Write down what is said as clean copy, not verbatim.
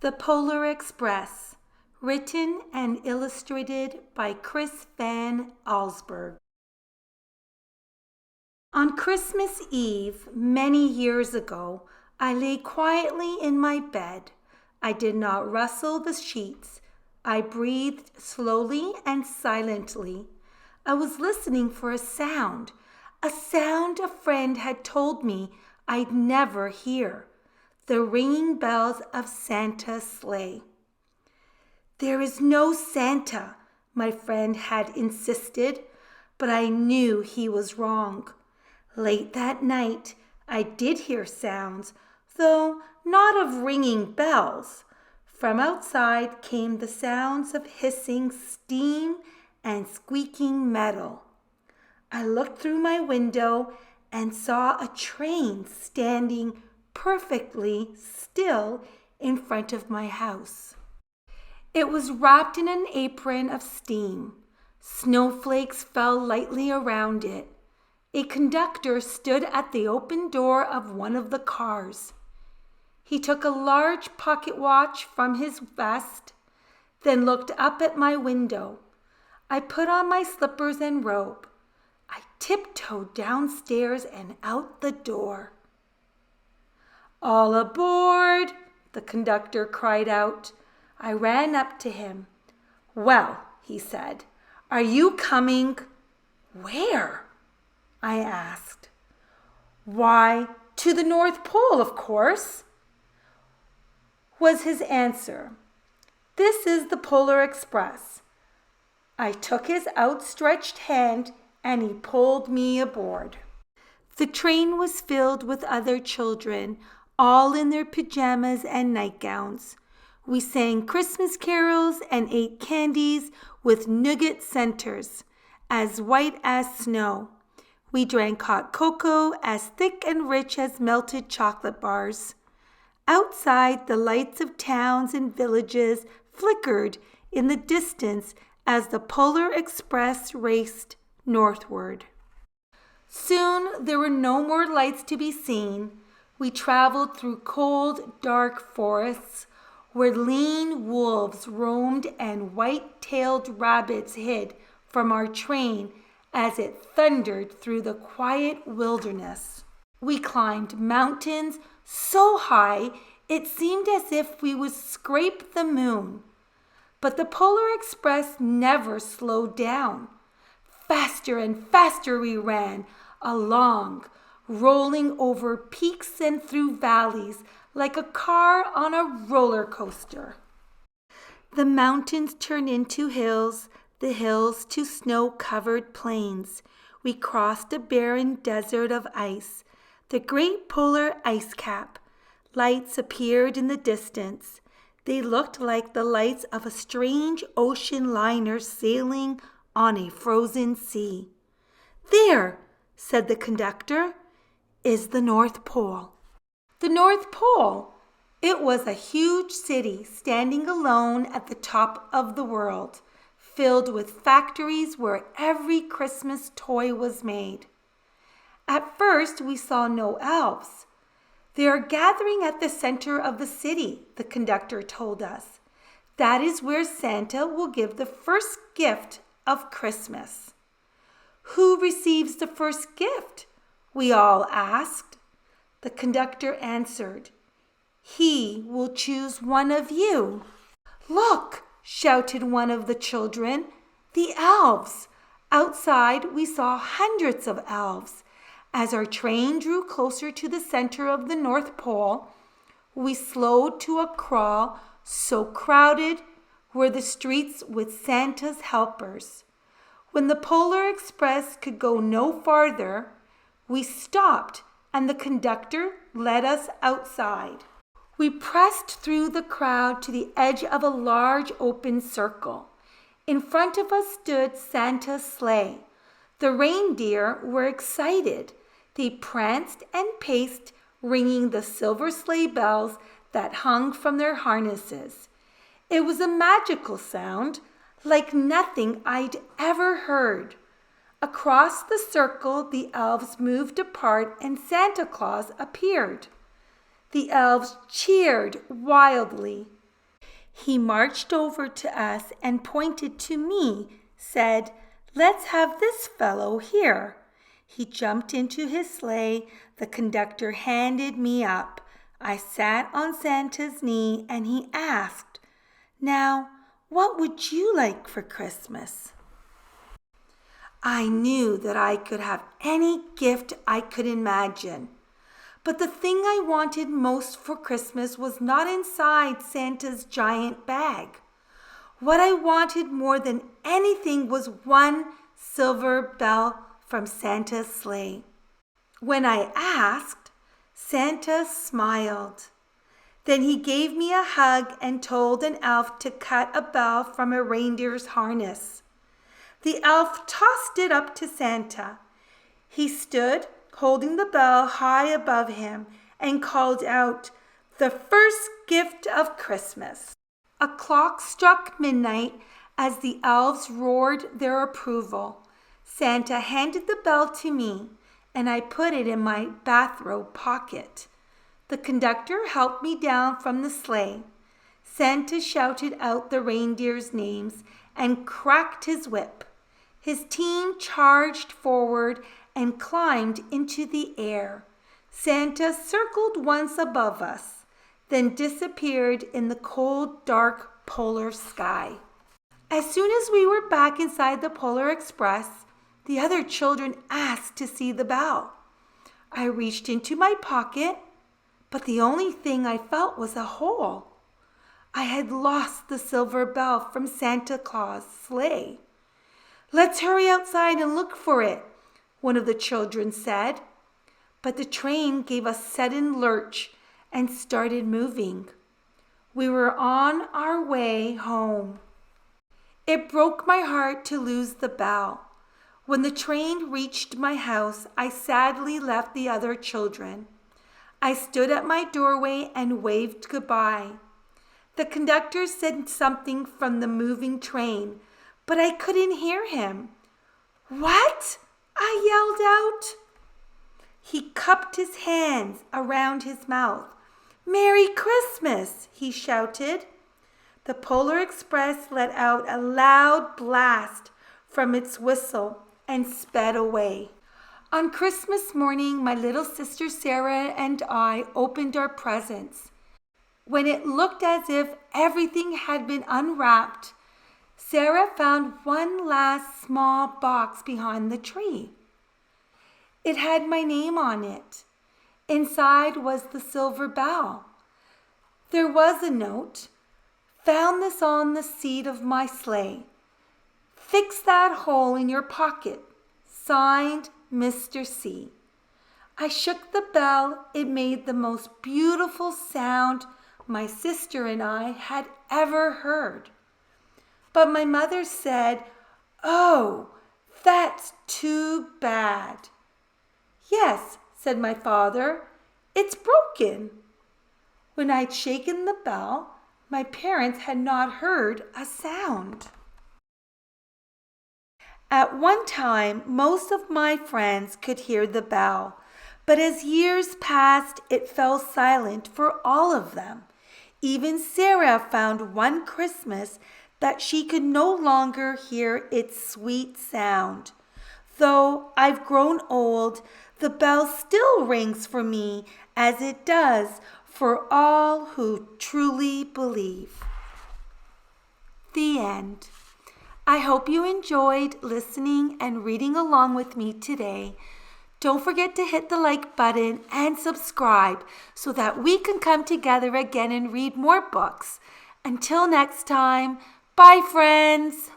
The Polar Express, written and illustrated by Chris van Allsburg. On Christmas Eve, many years ago, I lay quietly in my bed. I did not rustle the sheets. I breathed slowly and silently. I was listening for a sound a friend had told me I'd never hear. The ringing bells of Santa's sleigh. "There is no Santa," my friend had insisted, but I knew he was wrong. Late that night, I did hear sounds, though not of ringing bells. From outside came the sounds of hissing steam and squeaking metal. I looked through my window and saw a train standing perfectly still in front of my house. It was wrapped in an apron of steam. Snowflakes fell lightly around it. A conductor stood at the open door of one of the cars. He took a large pocket watch from his vest, then looked up at my window. I put on my slippers and robe. I tiptoed downstairs and out the door. "All aboard!" the conductor cried out. I ran up to him. "Well," he said, "are you coming?" "Where?" I asked. "Why, to the North Pole, of course," was his answer. "This is the Polar Express." I took his outstretched hand and he pulled me aboard. The train was filled with other children, all in their pajamas and nightgowns. We sang Christmas carols and ate candies with nougat centers, as white as snow. We drank hot cocoa as thick and rich as melted chocolate bars. Outside, the lights of towns and villages flickered in the distance as the Polar Express raced northward. Soon there were no more lights to be seen. We traveled through cold, dark forests where lean wolves roamed and white-tailed rabbits hid from our train as it thundered through the quiet wilderness. We climbed mountains so high it seemed as if we would scrape the moon. But the Polar Express never slowed down. Faster and faster we ran along, rolling over peaks and through valleys like a car on a roller coaster. The mountains turned into hills, the hills to snow-covered plains. We crossed a barren desert of ice, the great polar ice cap. Lights appeared in the distance. They looked like the lights of a strange ocean liner sailing on a frozen sea. "There," said the conductor, "is the North Pole." The North Pole! It was a huge city standing alone at the top of the world, filled with factories where every Christmas toy was made. At first, we saw no elves. "They are gathering at the center of the city," the conductor told us. "That is where Santa will give the first gift of Christmas." "Who receives the first gift?" we all asked. The conductor answered, "He will choose one of you." "Look!" shouted one of the children. "The elves!" Outside, we saw hundreds of elves. As our train drew closer to the center of the North Pole, we slowed to a crawl, so crowded were the streets with Santa's helpers. When the Polar Express could go no farther, we stopped and the conductor led us outside. We pressed through the crowd to the edge of a large open circle. In front of us stood Santa's sleigh. The reindeer were excited. They pranced and paced, ringing the silver sleigh bells that hung from their harnesses. It was a magical sound, like nothing I'd ever heard. Across the circle, the elves moved apart and Santa Claus appeared. The elves cheered wildly. He marched over to us and pointed to me, said, "Let's have this fellow here." He jumped into his sleigh. The conductor handed me up. I sat on Santa's knee and he asked, "Now, what would you like for Christmas?" I knew that I could have any gift I could imagine. But the thing I wanted most for Christmas was not inside Santa's giant bag. What I wanted more than anything was one silver bell from Santa's sleigh. When I asked, Santa smiled. Then he gave me a hug and told an elf to cut a bell from a reindeer's harness. The elf tossed it up to Santa. He stood holding the bell high above him and called out, "The first gift of Christmas." A clock struck midnight as the elves roared their approval. Santa handed the bell to me, and I put it in my bathrobe pocket. The conductor helped me down from the sleigh. Santa shouted out the reindeers' names and cracked his whip. His team charged forward and climbed into the air. Santa circled once above us, then disappeared in the cold, dark polar sky. As soon as we were back inside the Polar Express, the other children asked to see the bell. I reached into my pocket, but the only thing I felt was a hole. I had lost the silver bell from Santa Claus' sleigh. "Let's hurry outside and look for it," one of the children said. But the train gave a sudden lurch and started moving. We were on our way home. It broke my heart to lose the bell. When the train reached my house, I sadly left the other children. I stood at my doorway and waved goodbye. The conductor said something from the moving train, but I couldn't hear him. "What?" I yelled out. He cupped his hands around his mouth. "Merry Christmas," he shouted. The Polar Express let out a loud blast from its whistle and sped away. On Christmas morning, my little sister Sarah and I opened our presents. When it looked as if everything had been unwrapped, Sarah found one last small box behind the tree. It had my name on it. Inside was the silver bell. There was a note. "Found this on the seat of my sleigh. Fix that hole in your pocket. Signed, Mr. C." I shook the bell. It made the most beautiful sound my sister and I had ever heard. But my mother said, "Oh, that's too bad." "Yes," said my father, "it's broken." When I'd shaken the bell, my parents had not heard a sound. At one time, most of my friends could hear the bell, but as years passed, it fell silent for all of them. Even Sarah found one Christmas that she could no longer hear its sweet sound. Though I've grown old, the bell still rings for me as it does for all who truly believe. The end. I hope you enjoyed listening and reading along with me today. Don't forget to hit the like button and subscribe so that we can come together again and read more books. Until next time, bye friends.